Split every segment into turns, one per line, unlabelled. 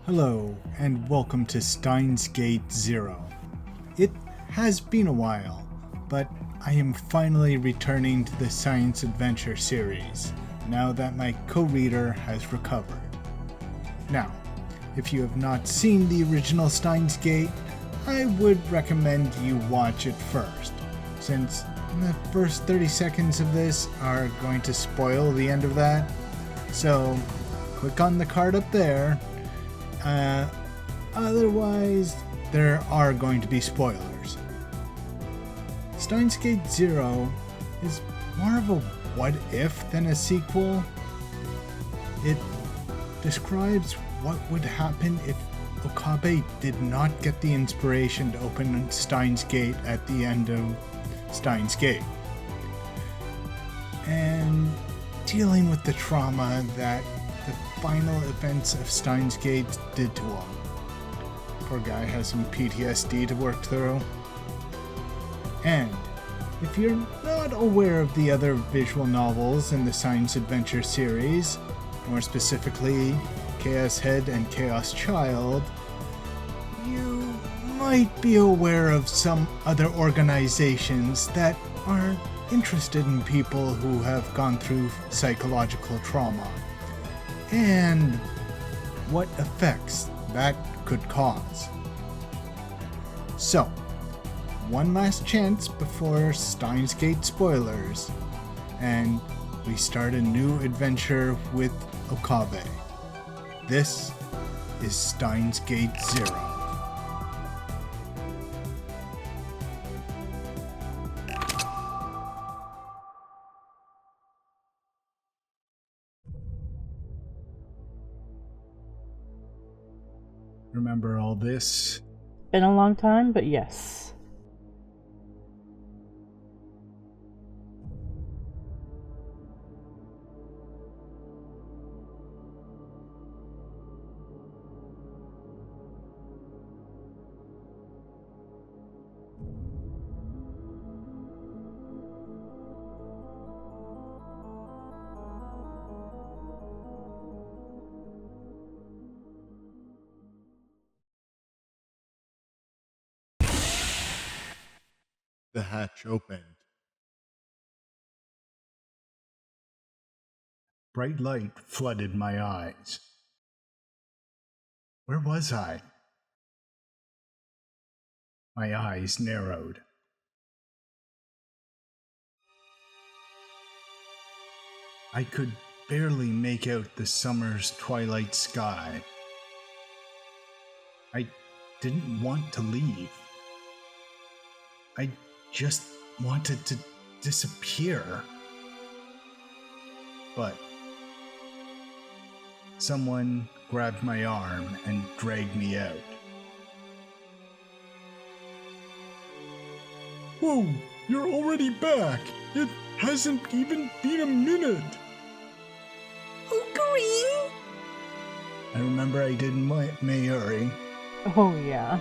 Hello, and welcome to Steins Gate Zero. It has been a while, but I am finally returning to the science adventure series, now that my co-reader has recovered. Now, if you have not seen the original Steins Gate, I would recommend you watch it first, since the first 30 seconds of this are going to spoil the end of that. So, click on the card up there. Otherwise, there are going to be spoilers. Steins Gate Zero is more of a what if than a sequel. It describes what would happen if Okabe did not get the inspiration to open Steins Gate at the end of Steins Gate, and dealing with the trauma that the final events of Steins Gate did to him. Poor guy has some PTSD to work through. And if you're not aware of the other visual novels in the Science Adventure series, more specifically Chaos Head and Chaos Child, you might be aware of some other organizations that are interested in people who have gone through psychological trauma, and what effects that could cause. So, one last chance before Steins Gate spoilers, and we start a new adventure with Okabe. This is Steins Gate Zero. Remember all this?
Been a long time, but yes.
The hatch opened. Bright light flooded my eyes. Where was I? My eyes narrowed. I could barely make out the summer's twilight sky. I didn't want to leave. I just wanted to disappear. But someone grabbed my arm and dragged me out. Whoa, you're already back. It hasn't even been a minute.
Kurisu!
I remember I did Mayuri.
Oh yeah.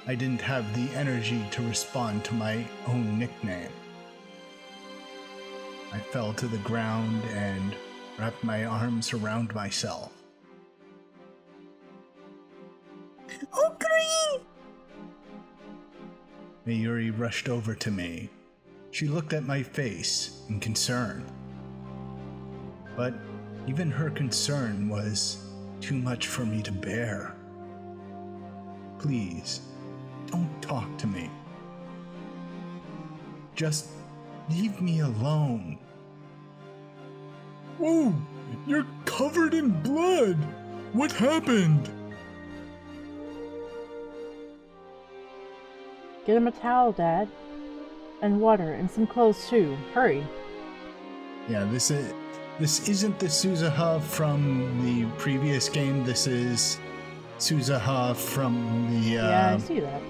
I didn't have the energy to respond to my own nickname. I fell to the ground and wrapped my arms around myself.
Kurisu!
Mayuri rushed over to me. She looked at my face in concern. But even her concern was too much for me to bear. Please, don't talk to me. Just leave me alone. Whoa, you're covered in blood. What happened?
Get him a towel, Dad. And water, and some clothes too. Hurry.
Yeah, this isn't the Suzuha from the previous game. This is Suzuha from the
Yeah, I see that.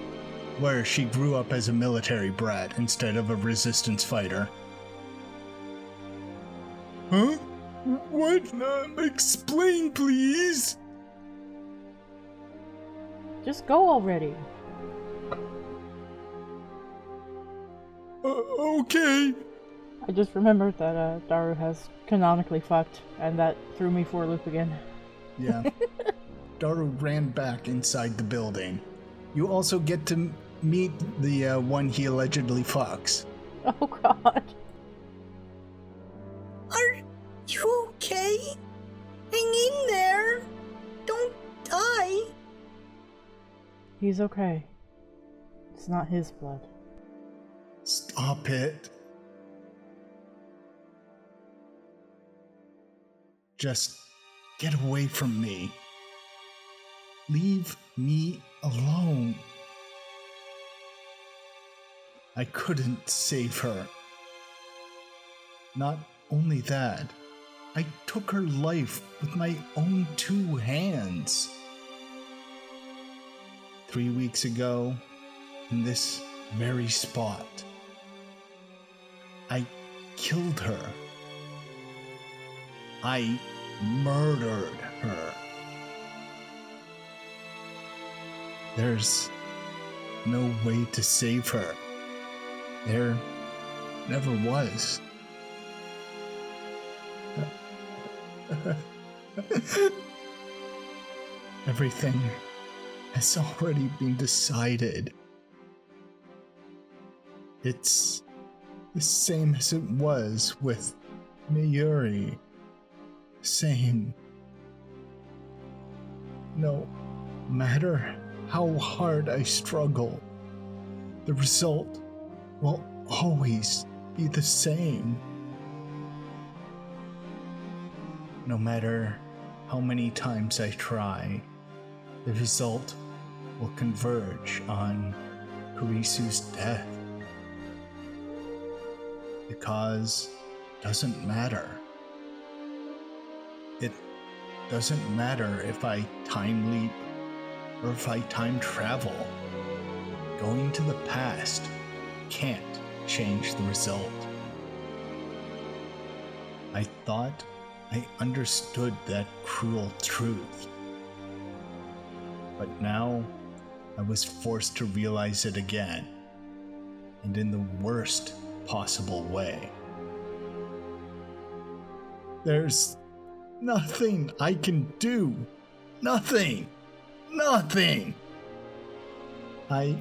where she grew up as a military brat instead of a resistance fighter. Huh? What? Explain, please.
Just go already.
Okay.
I just remembered that Daru has canonically fucked, and that threw me for a loop again.
Yeah. Daru ran back inside the building. You also get to meet the one he allegedly fucks.
Oh god.
Are you okay? Hang in there. Don't die.
He's okay. It's not his blood.
Stop it. Just get away from me. Leave me alone. I couldn't save her. Not only that, I took her life with my own 2 hands. 3 weeks ago, in this very spot, I killed her. I murdered her. There's no way to save her. There never was. Everything has already been decided. It's the same as it was with Mayuri. Same. No matter how hard I struggle, the result will always be the same. No matter how many times I try, the result will converge on Kurisu's death. The cause doesn't matter. It doesn't matter if I time leap or if I time travel. Going to the past can't change the result. I thought I understood that cruel truth. But now I was forced to realize it again, and in the worst possible way. There's nothing I can do. Nothing. Nothing. I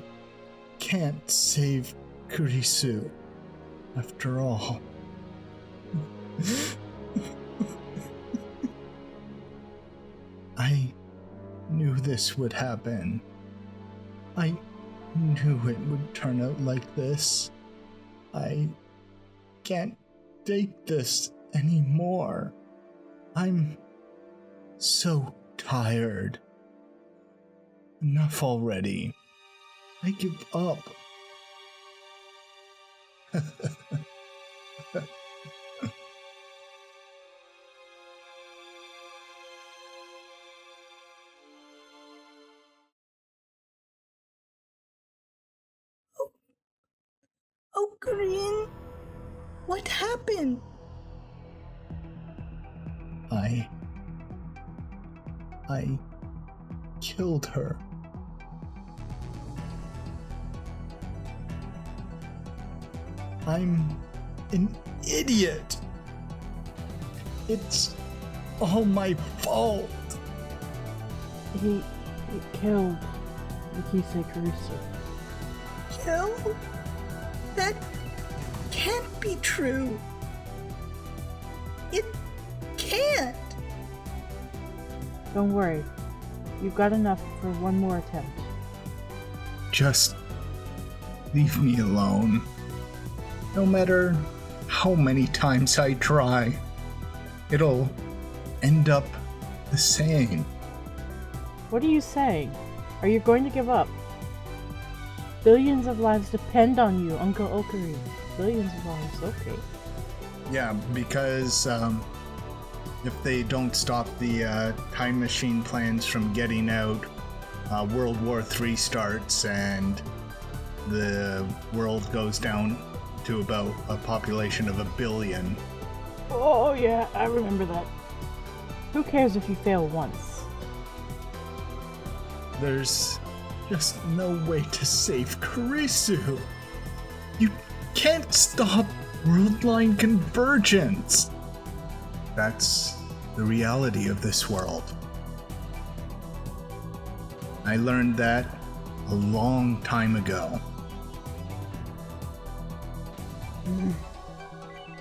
can't save Kurisu after all. I knew this would happen. I knew it would turn out like this. I can't take this anymore. I'm so tired. Enough already. I give up.
Oh, Korean. What happened?
I killed her. I'm an idiot. It's all my fault.
He killed Mikise Kurisu.
Kill? That can't be true. It can't.
Don't worry. You've got enough for one more attempt.
Just leave me alone. No matter how many times I try, it'll end up the same.
What are you saying? Are you going to give up? Billions of lives depend on you, Uncle Okari. Billions of lives, okay.
Yeah, because if they don't stop the time machine plans from getting out, World War III starts and the world goes down to about a population of 1 billion.
Oh yeah, I remember that. Who cares if you fail once?
There's just no way to save Kurisu. You can't stop Worldline convergence. That's the reality of this world. I learned that a long time ago.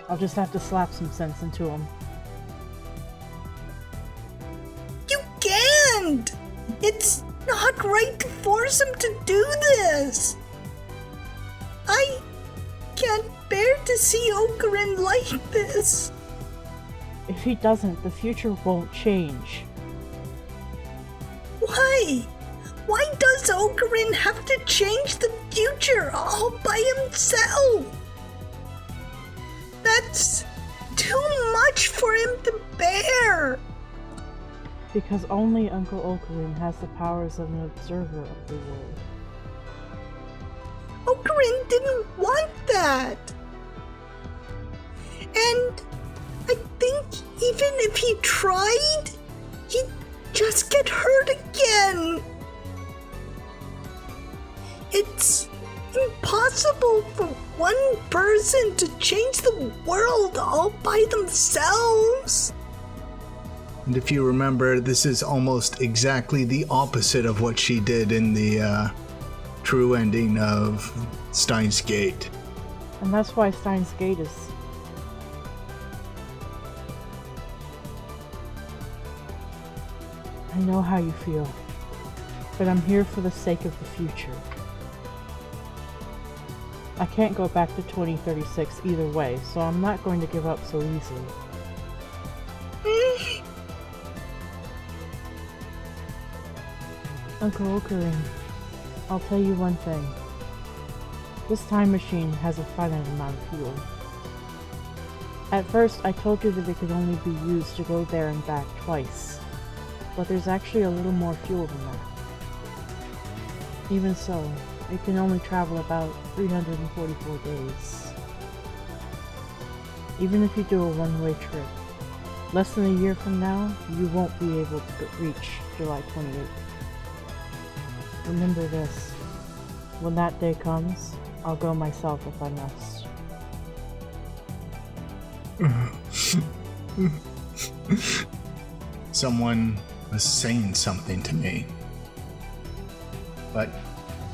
I'll just have to slap some sense into him.
You can't! It's not right to force him to do this! I can't bear to see Ocarin like this.
If he doesn't, the future won't change.
Why? Why does Ocarin have to change the future all by himself? That's too much for him to bear.
Because only Uncle Ocarin has the powers of an observer of the world.
Ocarin didn't want that. And I think even if he tried, he'd just get hurt again. It's impossible for one person to change the world all by themselves.
And if you remember, this is almost exactly the opposite of what she did in the true ending of Steins Gate.
And that's why Steins Gate is... I know how you feel, but I'm here for the sake of the future. I can't go back to 2036 either way, so I'm not going to give up so easily. Uncle Ocarin, I'll tell you one thing. This time machine has a finite amount of fuel. At first, I told you that it could only be used to go there and back twice, but there's actually a little more fuel than that. Even so, it can only travel about 344 days. Even if you do a one-way trip, less than a year from now, you won't be able to reach July 28th. Remember this, when that day comes, I'll go myself if I must.
Someone was saying something to me, but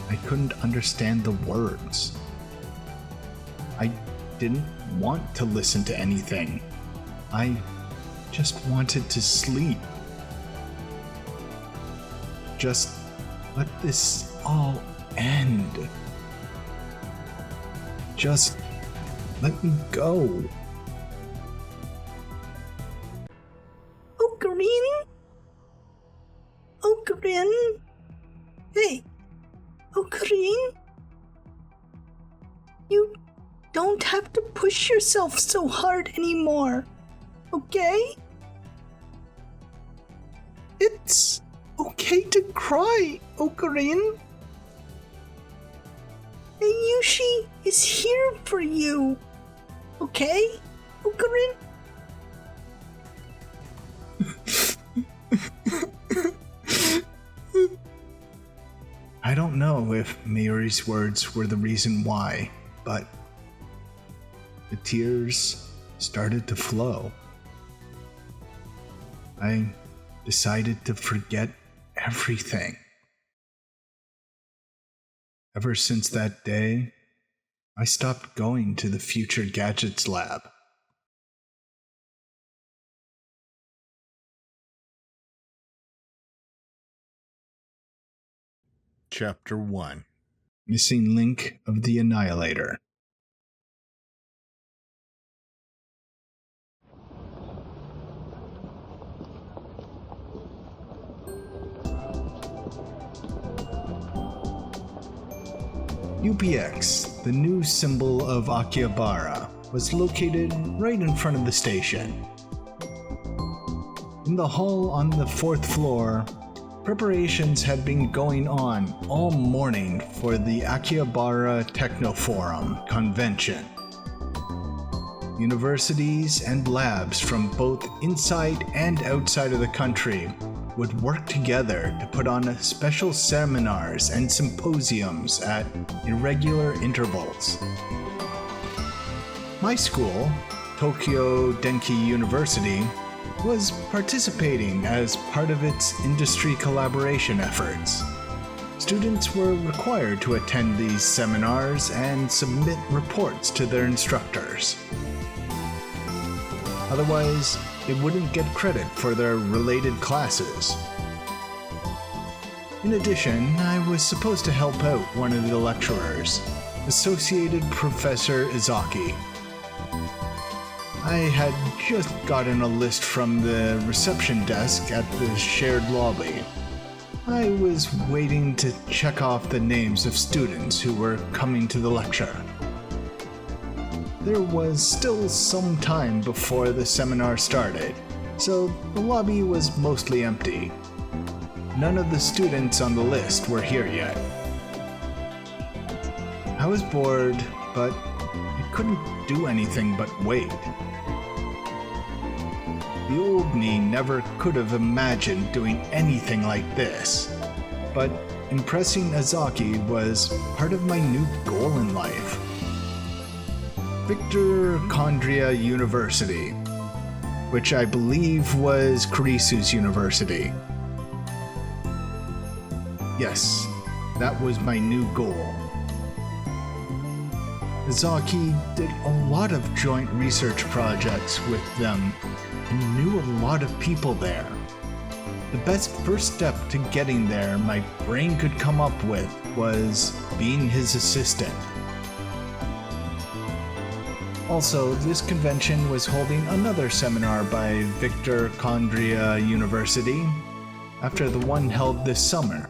I couldn't understand the words. I didn't want to listen to anything. I just wanted to sleep. Just let this all end. Just let me go.
Ocarin? Ocarin? Hey, Ocarin? You don't have to push yourself so hard anymore, okay? It's okay to cry, Ocarin. Yushi is here for you, okay, Ocarin?
I don't know if Mayuri's words were the reason why, but the tears started to flow. I decided to forget everything. Ever since that day, I stopped going to the Future Gadgets Lab. Chapter 1: Missing Link of the Annihilator. UPX, the new symbol of Akihabara, was located right in front of the station. In the hall on the 4th floor, preparations had been going on all morning for the Akihabara Technoforum convention. Universities and labs from both inside and outside of the country would work together to put on special seminars and symposiums at irregular intervals. My school, Tokyo Denki University, was participating as part of its industry collaboration efforts. Students were required to attend these seminars and submit reports to their instructors. Otherwise, they wouldn't get credit for their related classes. In addition, I was supposed to help out one of the lecturers, Associated Professor Izaki. I had just gotten a list from the reception desk at the shared lobby. I was waiting to check off the names of students who were coming to the lecture. There was still some time before the seminar started, so the lobby was mostly empty. None of the students on the list were here yet. I was bored, but I couldn't do anything but wait. The old me never could have imagined doing anything like this, but impressing Izaki was part of my new goal in life. Victor Condria University, which I believe was Kurisu's university. Yes, that was my new goal. Izaki did a lot of joint research projects with them and knew a lot of people there. The best first step to getting there my brain could come up with was being his assistant. Also, this convention was holding another seminar by Victor Condria University after the one held this summer.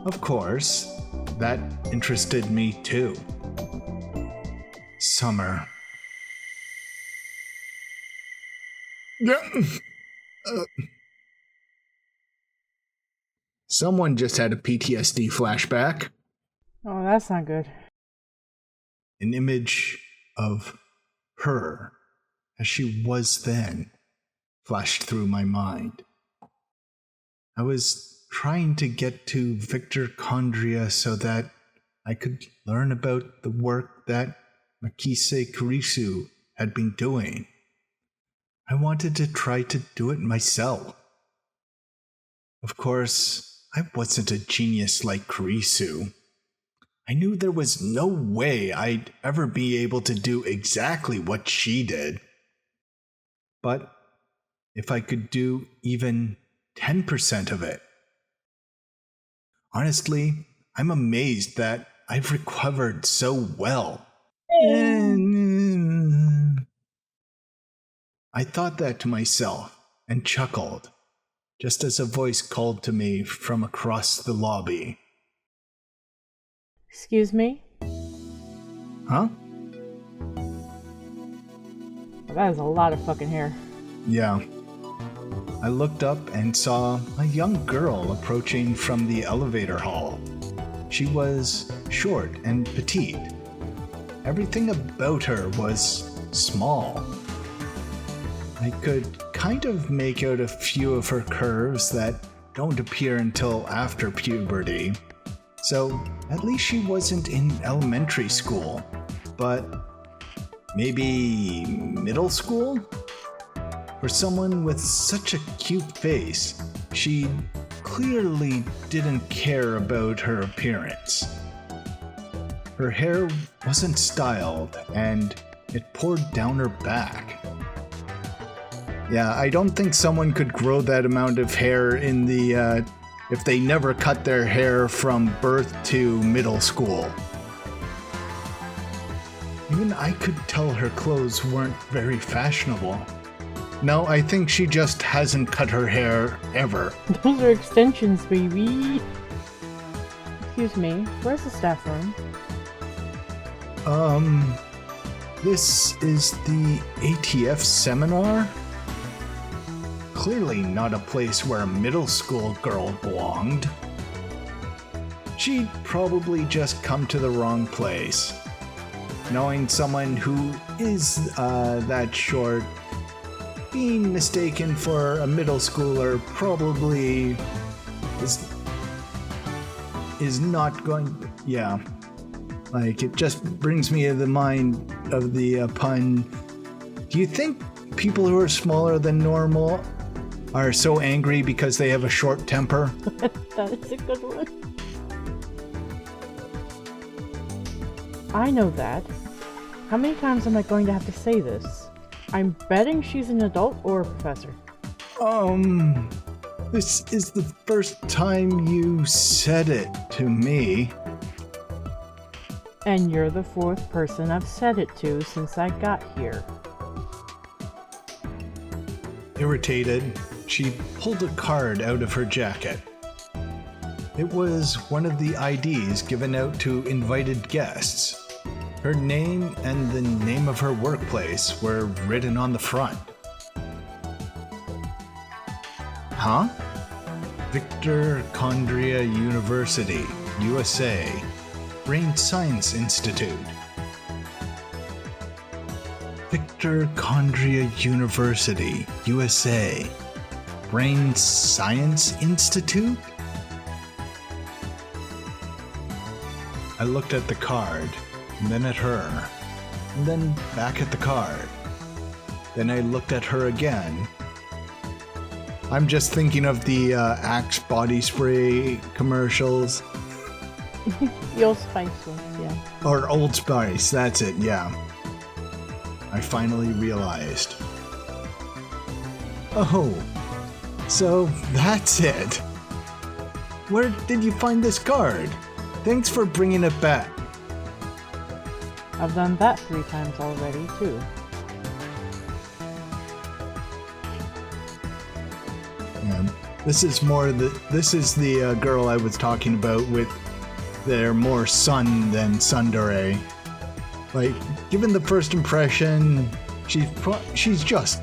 Of course, that interested me too. Summer. Someone just had a PTSD flashback.
Oh, that's not good.
An image of her as she was then flashed through my mind. I was trying to get to Victor Condria so that I could learn about the work that Makise Kurisu had been doing. I wanted to try to do it myself. Of course, I wasn't a genius like Kurisu. I knew there was no way I'd ever be able to do exactly what she did. But if I could do even 10% of it. Honestly, I'm amazed that I've recovered so well. I thought that to myself and chuckled, just as a voice called to me from across the lobby.
Excuse me?
Huh?
That is a lot of fucking hair.
Yeah. I looked up and saw a young girl approaching from the elevator hall. She was short and petite. Everything about her was small. I could kind of make out a few of her curves that don't appear until after puberty. So at least she wasn't in elementary school, but maybe middle school? For someone with such a cute face, she clearly didn't care about her appearance. Her hair wasn't styled, and it poured down her back. Yeah, I don't think someone could grow that amount of hair in the, if they never cut their hair from birth to middle school. Even I could tell her clothes weren't very fashionable. No, I think she just hasn't cut her hair ever.
Those are extensions, baby. Excuse me, where's the staff room?
This is the ATF seminar? Clearly not a place where a middle school girl belonged. She'd probably just come to the wrong place. Knowing someone who is that short, being mistaken for a middle schooler probably is not going. Yeah, like it just brings me to the mind of the pun. Do you think people who are smaller than normal are so angry because they have a short temper.
That is a good one. I know that. How many times am I going to have to say this? I'm betting she's an adult or a professor.
This is the first time you said it to me.
And you're the fourth person I've said it to since I got here.
Irritated, she pulled a card out of her jacket. It was one of the IDs given out to invited guests. Her name and the name of her workplace were written on the front. Huh? Victor Condria University, USA. Brain Science Institute. Victor Condria University, USA. Brain Science Institute? I looked at the card, and then at her, and then back at the card. Then I looked at her again. I'm just thinking of the Axe body spray commercials.
The Old Spice ones, yeah.
Or Old Spice, that's it, yeah. I finally realized. Oh, so that's it. Where did you find this card? Thanks for bringing it back.
I've done that 3 times already, too.
Yeah, this is the girl I was talking about with their more sun than tsundere. Like, given the first impression, she's just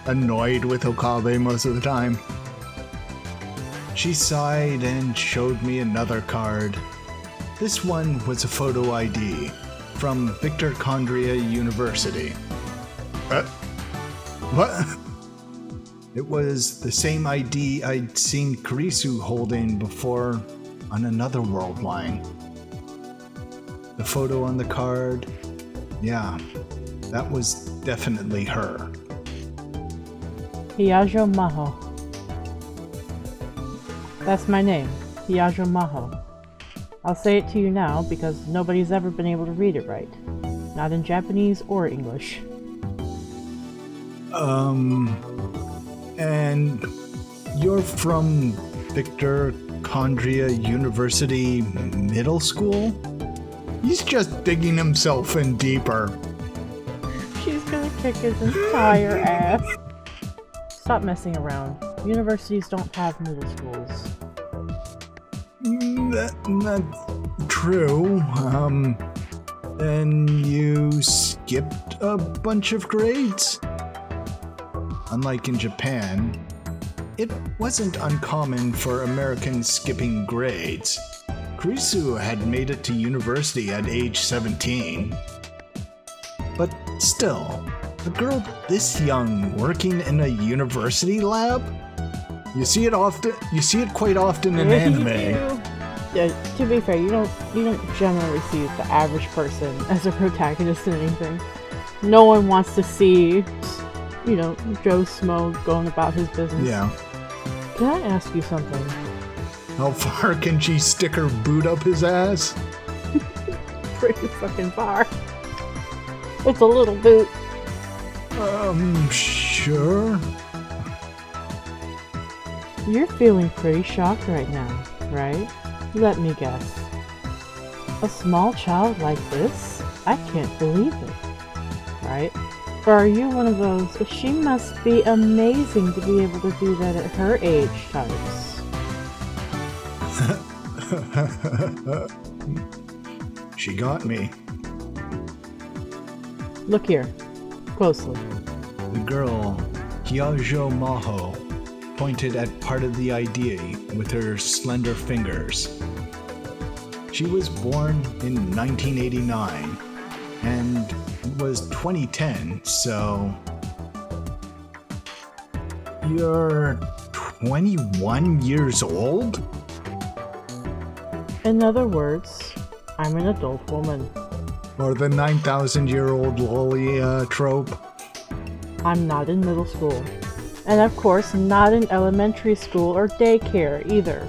annoyed with Okabe most of the time. She sighed and showed me another card. This one was a photo ID from Victor Condria University. What? It was the same ID I'd seen Kurisu holding before on another Worldline. The photo on the card, yeah, that was definitely her.
Hiyajo Maho. That's my name, Hiyajo Maho. I'll say it to you now because nobody's ever been able to read it right. Not in Japanese or English.
And you're from Victor Condria University Middle School? He's just digging himself in deeper.
She's gonna kick his entire ass. Stop messing around. Universities don't have middle schools.
That's true. Then you skipped a bunch of grades? Unlike in Japan, it wasn't uncommon for Americans skipping grades. Kurisu had made it to university at age 17. But still, a girl this young working in a university lab? You see it quite often in anime.
Yeah, to be fair, you don't generally see the average person as a protagonist in anything. No one wants to see, Joe Smo going about his business.
Yeah.
Can I ask you something?
How far can she stick her boot up his ass?
Pretty fucking far. It's a little boot.
Sure.
You're feeling pretty shocked right now, right? Let me guess. A small child like this? I can't believe it. Right? Or are you one of those, she must be amazing to be able to do that at her age types?
She got me.
Look here. Closely.
The girl, Hiyajo Maho, pointed at part of the ID with her slender fingers. She was born in 1989, and it was 2010, so... You're 21 years old?
In other words, I'm an adult woman.
Or the 9,000-year-old lolly trope?
I'm not in middle school. And of course, not in elementary school or daycare either.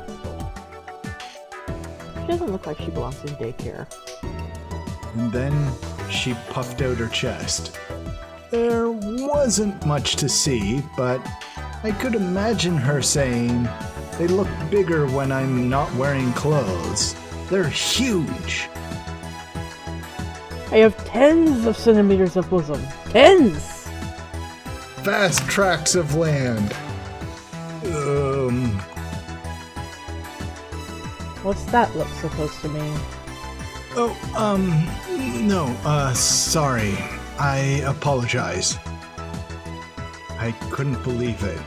She doesn't look like she belongs in daycare.
And then she puffed out her chest. There wasn't much to see, but I could imagine her saying, "They look bigger when I'm not wearing clothes. They're huge."
I have tens of centimeters of bosom. Tens!
Vast tracts of land.
What's that look supposed to mean?
No, sorry. I apologize. I couldn't believe it.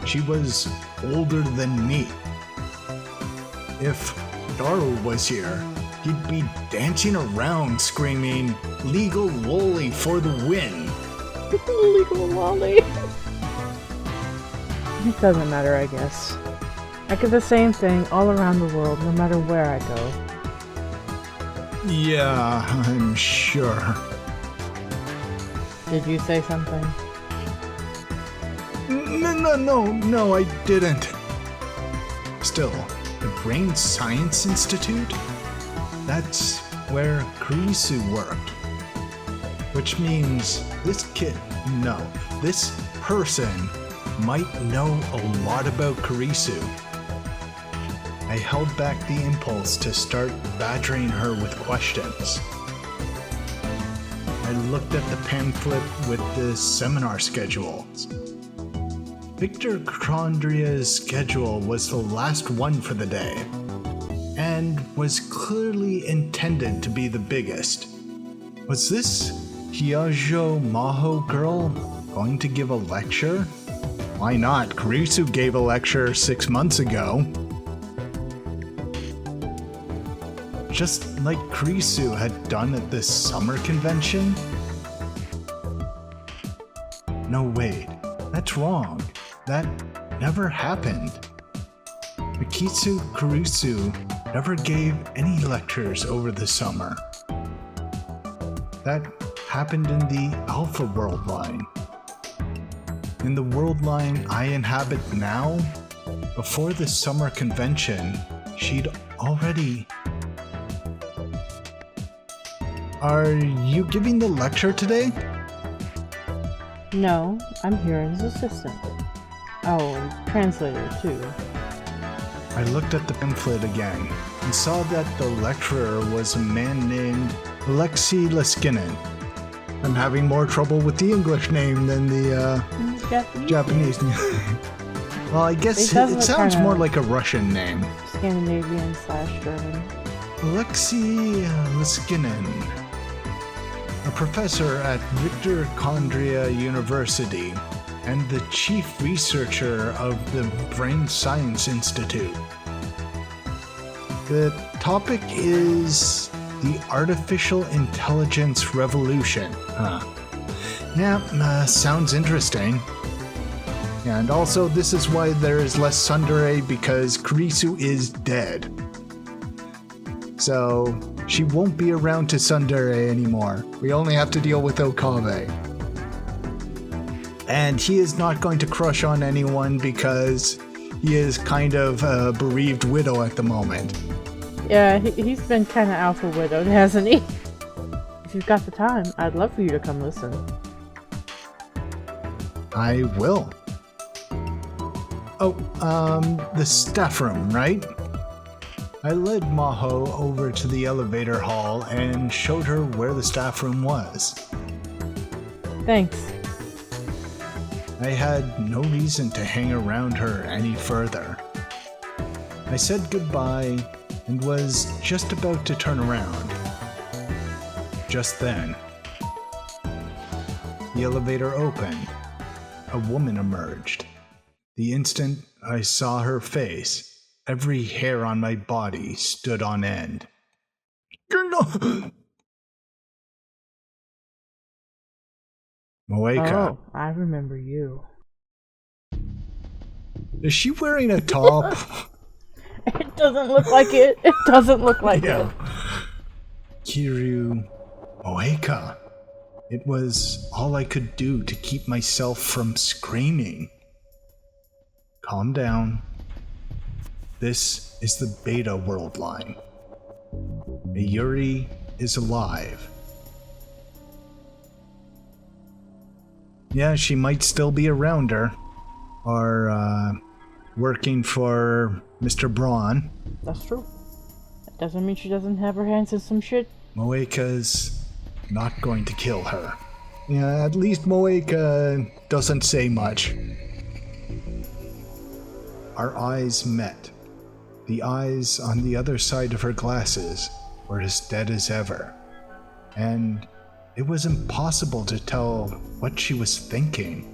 She was older than me. If Darl was here, he'd be dancing around screaming, "Legal lolly for the win!"
Legal lolly. It doesn't matter, I guess. I get the same thing all around the world, no matter where I go.
Yeah, I'm sure.
Did you say something?
No, I didn't. Still, the Brain Science Institute? That's where Kurisu worked. Which means this person might know a lot about Kurisu. I held back the impulse to start badgering her with questions. I looked at the pamphlet with the seminar schedules. Victor Condria's schedule was the last one for the day, and was clearly intended to be the biggest. Was this Hyajo Maho girl going to give a lecture? Why not? Kurisu gave a lecture 6 months ago. Just like Kurisu had done at this summer convention? No, wait. That's wrong. That never happened. Mikitsu Kurisu never gave any lectures over the summer. That happened in the Alpha Worldline. In the Worldline I inhabit now, before the summer convention, she'd already... Are you giving the lecture today?
No, I'm here as assistant. Oh, and translator too.
I looked at the pamphlet again and saw that the lecturer was a man named Alexei Leskinen. I'm having more trouble with the English name than the Japanese name. Well, I guess it sounds more like a Russian name.
Scandinavian/German.
Alexei Leskinen, a professor at Victor Condria University and the chief researcher of the Brain Science Institute. The topic is the artificial intelligence revolution. Sounds interesting. And also, this is why there is less tsundere, because Kurisu is dead. So, she won't be around to tsundere anymore. We only have to deal with Okabe. And he is not going to crush on anyone because he is kind of a bereaved widow at the moment.
Yeah, he's been kind of alpha widowed, hasn't he? If you've got the time, I'd love for you to come listen.
I will. The staff room, right? I led Maho over to the elevator hall and showed her where the staff room was.
Thanks.
I had no reason to hang around her any further. I said goodbye and was just about to turn around. Just then, the elevator opened. A woman emerged. The instant I saw her face, every hair on my body stood on end. Moeka.
Oh, I remember you.
Is she wearing a top?
It doesn't look like it. It doesn't look like it.
Kiryu Moeka. It was all I could do to keep myself from screaming. calm down. This is the beta Worldline. Yuri is alive. Yeah, she might still be around her, or working for Mr. Braun.
That's true. That doesn't mean she doesn't have her hands in some shit.
Moeka's not going to kill her. Yeah, at least Moeka doesn't say much. Our eyes met. The eyes on the other side of her glasses were as dead as ever. And it was impossible to tell what she was thinking.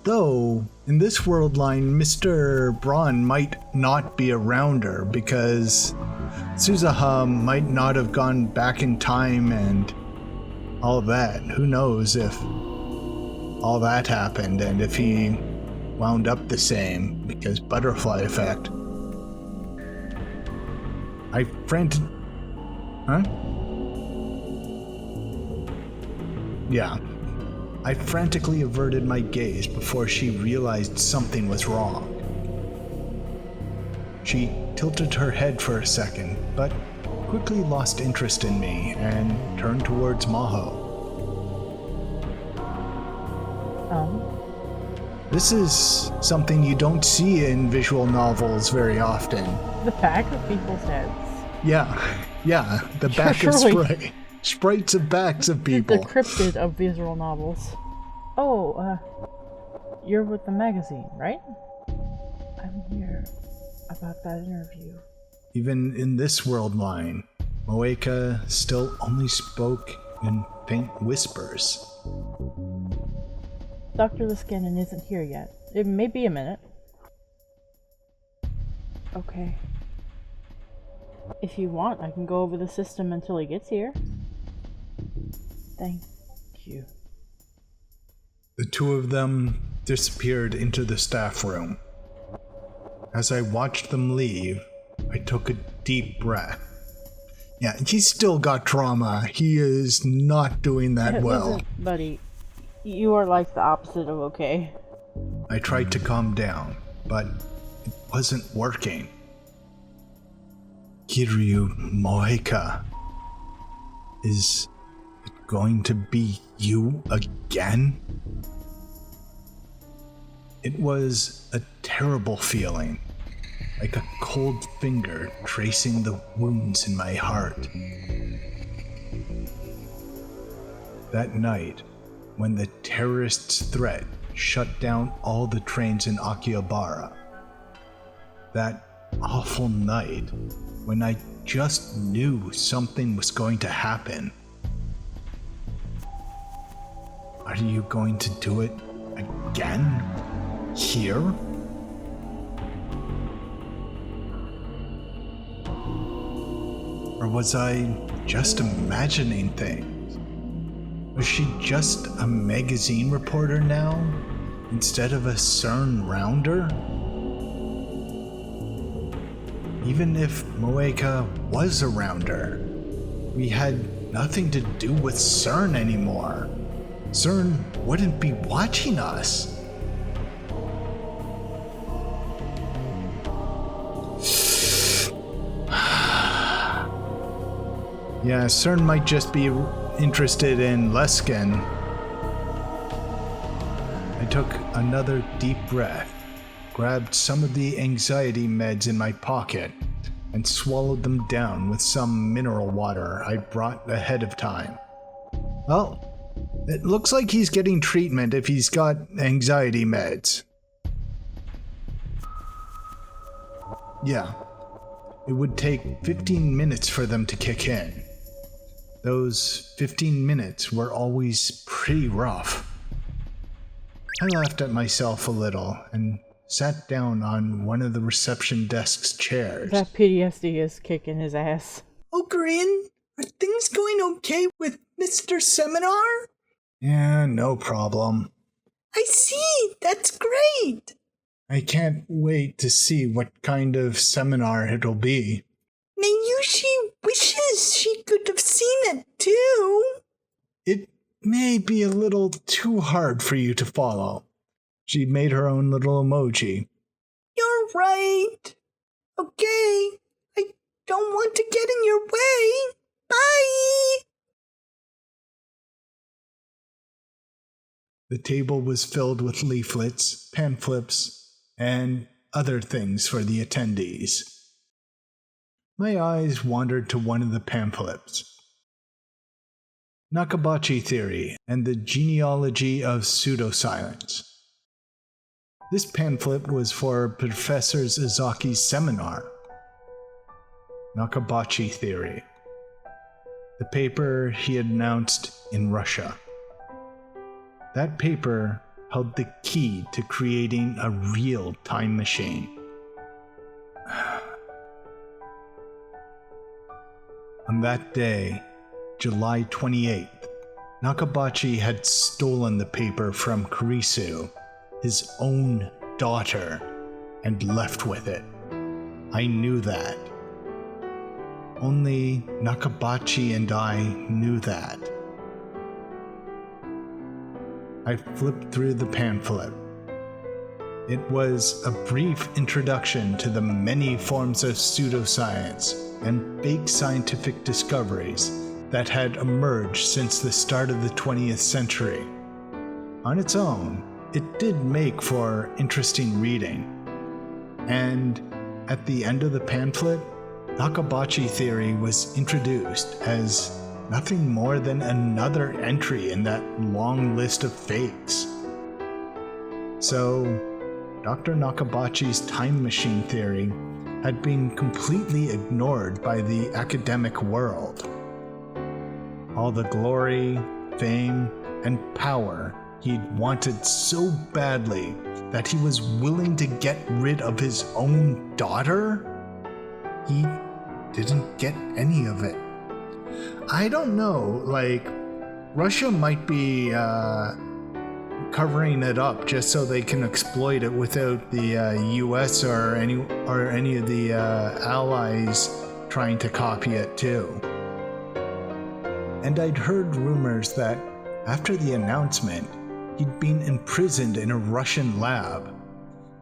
Though, in this Worldline, Mr. Braun might not be around her because Suzuha might not have gone back in time and all that. Who knows if all that happened and if he wound up the same because butterfly effect. I frantically averted my gaze before she realized something was wrong. She tilted her head for a second, but quickly lost interest in me and turned towards Maho. This is something you don't see in visual novels very often.
The back of people's heads.
Yeah, the back of sprites of backs of people.
The cryptid of visual novels. Oh, you're with the magazine, right? I'm here about that interview.
Even in this Worldline, Moeka still only spoke in faint whispers.
Dr. Liskanen isn't here yet. It may be a minute. Okay. If you want, I can go over the system until he gets here. Thank you.
The two of them disappeared into the staff room. As I watched them leave, I took a deep breath. Yeah, he's still got trauma. He is not doing that well.
Listen, buddy, you are like the opposite of okay.
I tried to calm down, but it wasn't working. Kiryu Moeka, is it going to be you again? It was a terrible feeling, like a cold finger tracing the wounds in my heart. That night, when the terrorists' threat shut down all the trains in Akihabara, that awful night when I just knew something was going to happen. Are you going to do it again? Here? Or was I just imagining things? Was she just a magazine reporter now, instead of a CERN rounder? Even if Moeka was a rounder, we had nothing to do with CERN anymore. CERN wouldn't be watching us. Yeah, CERN might just be interested in Leskin. I took another deep breath, grabbed some of the anxiety meds in my pocket, and swallowed them down with some mineral water I brought ahead of time. Well, it looks like he's getting treatment if he's got anxiety meds. Yeah, it would take 15 minutes for them to kick in. Those 15 minutes were always pretty rough. I laughed at myself a little and sat down on one of the reception desk's chairs.
That PTSD is kicking his ass.
Ocarin, are things going okay with Mr. Seminar?
Yeah, no problem.
I see, that's great.
I can't wait to see what kind of seminar it'll be.
Mayushi wishes she could have seen it too.
It may be a little too hard for you to follow. She made her own little emoji.
You're right. Okay, I don't want to get in your way. Bye!
The table was filled with leaflets, pamphlets, and other things for the attendees. My eyes wandered to one of the pamphlets. Nakabachi Theory and the Genealogy of Pseudoscience. This pamphlet was for Professor Izaki's seminar. Nakabachi Theory. The paper he had announced in Russia. That paper held the key to creating a real time machine. On that day, July 28th, Nakabachi had stolen the paper from Kurisu, his own daughter, and left with it. I knew that. Only Nakabachi and I knew that. I flipped through the pamphlet. It was a brief introduction to the many forms of pseudoscience and fake scientific discoveries that had emerged since the start of the 20th century. On its own, it did make for interesting reading. And at the end of the pamphlet, Nakabachi Theory was introduced as nothing more than another entry in that long list of fakes. So, Dr. Nakabachi's time machine theory had been completely ignored by the academic world. All the glory, fame, and power he'd wanted so badly that he was willing to get rid of his own daughter? He didn't get any of it. I don't know, Russia might be covering it up just so they can exploit it without the US or any of the allies trying to copy it too. And I'd heard rumors that after the announcement, he'd been imprisoned in a Russian lab.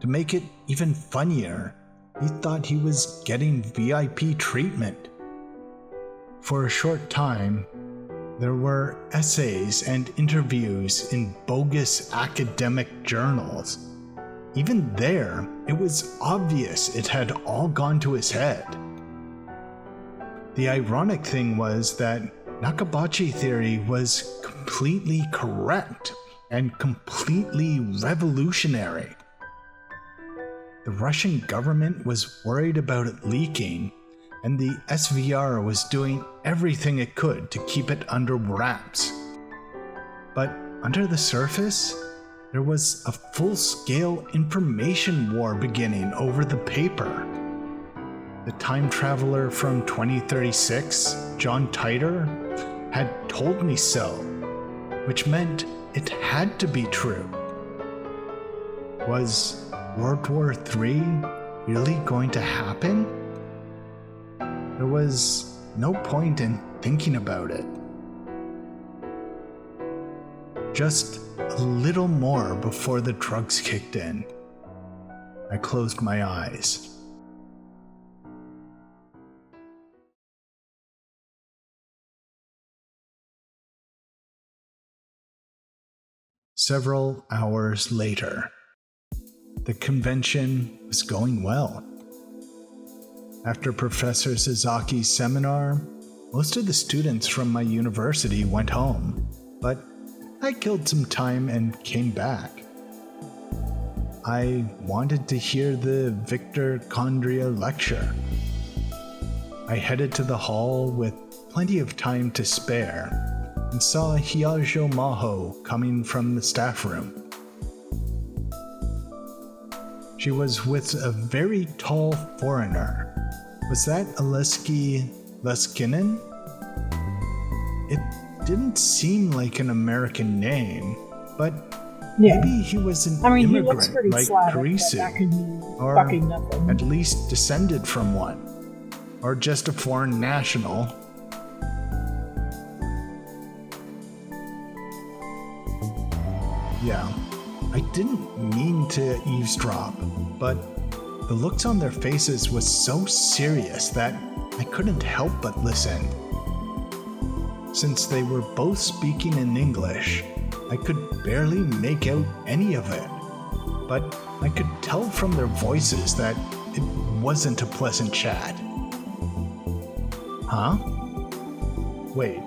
To make it even funnier, he thought he was getting VIP treatment. For a short time, there were essays and interviews in bogus academic journals. Even there, it was obvious it had all gone to his head. The ironic thing was that Nakabachi Theory was completely correct and completely revolutionary. The Russian government was worried about it leaking, and the SVR was doing everything it could to keep it under wraps. But under the surface, there was a full-scale information war beginning over the paper. The time traveler from 2036, John Titor, had told me so, which meant it had to be true. Was World War III really going to happen? There was no point in thinking about it. Just a little more before the drugs kicked in. I closed my eyes. Several hours later, the convention was going well. After Professor Izaki's seminar, most of the students from my university went home, but I killed some time and came back. I wanted to hear the Victor Condria lecture. I headed to the hall with plenty of time to spare and saw Hyajo Maho coming from the staff room. She was with a very tall foreigner. Was that Aleski Leskinen? It didn't seem like an American name, but maybe he was an immigrant like Kurisu, or at least descended from one, or just a foreign national. Yeah, I didn't mean to eavesdrop, but the looks on their faces was so serious that I couldn't help but listen. Since they were both speaking in English, I could barely make out any of it, but I could tell from their voices that it wasn't a pleasant chat. Huh? Wait,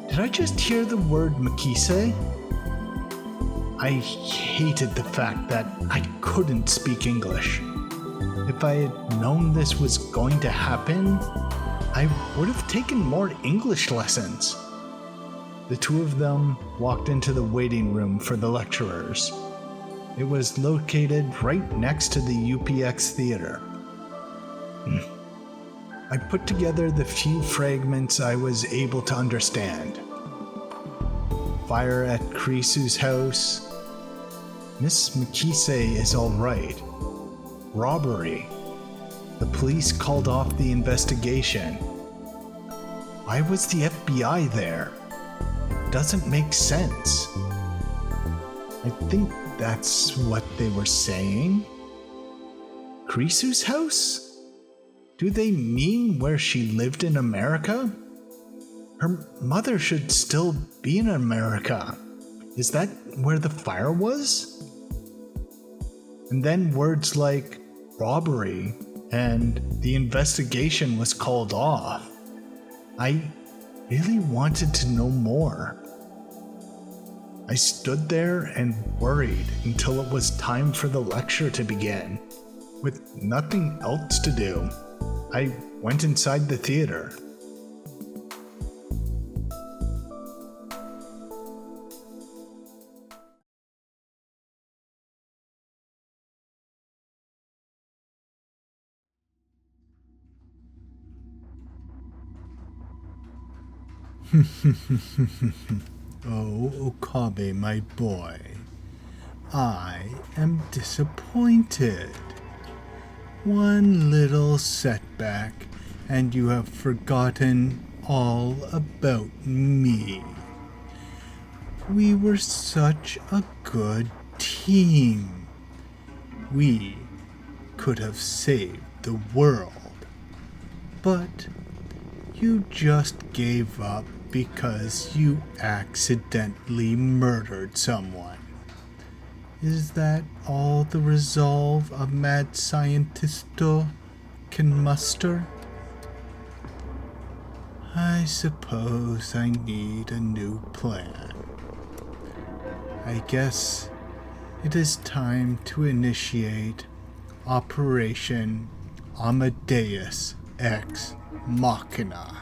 did I just hear the word Makise? I hated the fact that I couldn't speak English. If I had known this was going to happen, I would have taken more English lessons. The two of them walked into the waiting room for the lecturers. It was located right next to the UPX theater. I put together the few fragments I was able to understand. Fire at Kurisu's house. Miss Makise is all right. Robbery. The police called off the investigation. Why was the FBI there? Doesn't make sense. I think that's what they were saying. Kurisu's house? Do they mean where she lived in America? Her mother should still be in America. Is that where the fire was? And then words like robbery and the investigation was called off. I really wanted to know more. I stood there and worried until it was time for the lecture to begin. With nothing else to do, I went inside the theater. Oh, Okabe, my boy, I am disappointed. One little setback, and you have forgotten all about me. We were such a good team. We could have saved the world. But you just gave up because you accidentally murdered someone. Is that all the resolve a mad scientisto can muster? I suppose I need a new plan. I guess it is time to initiate Operation Amadeus Ex Machina.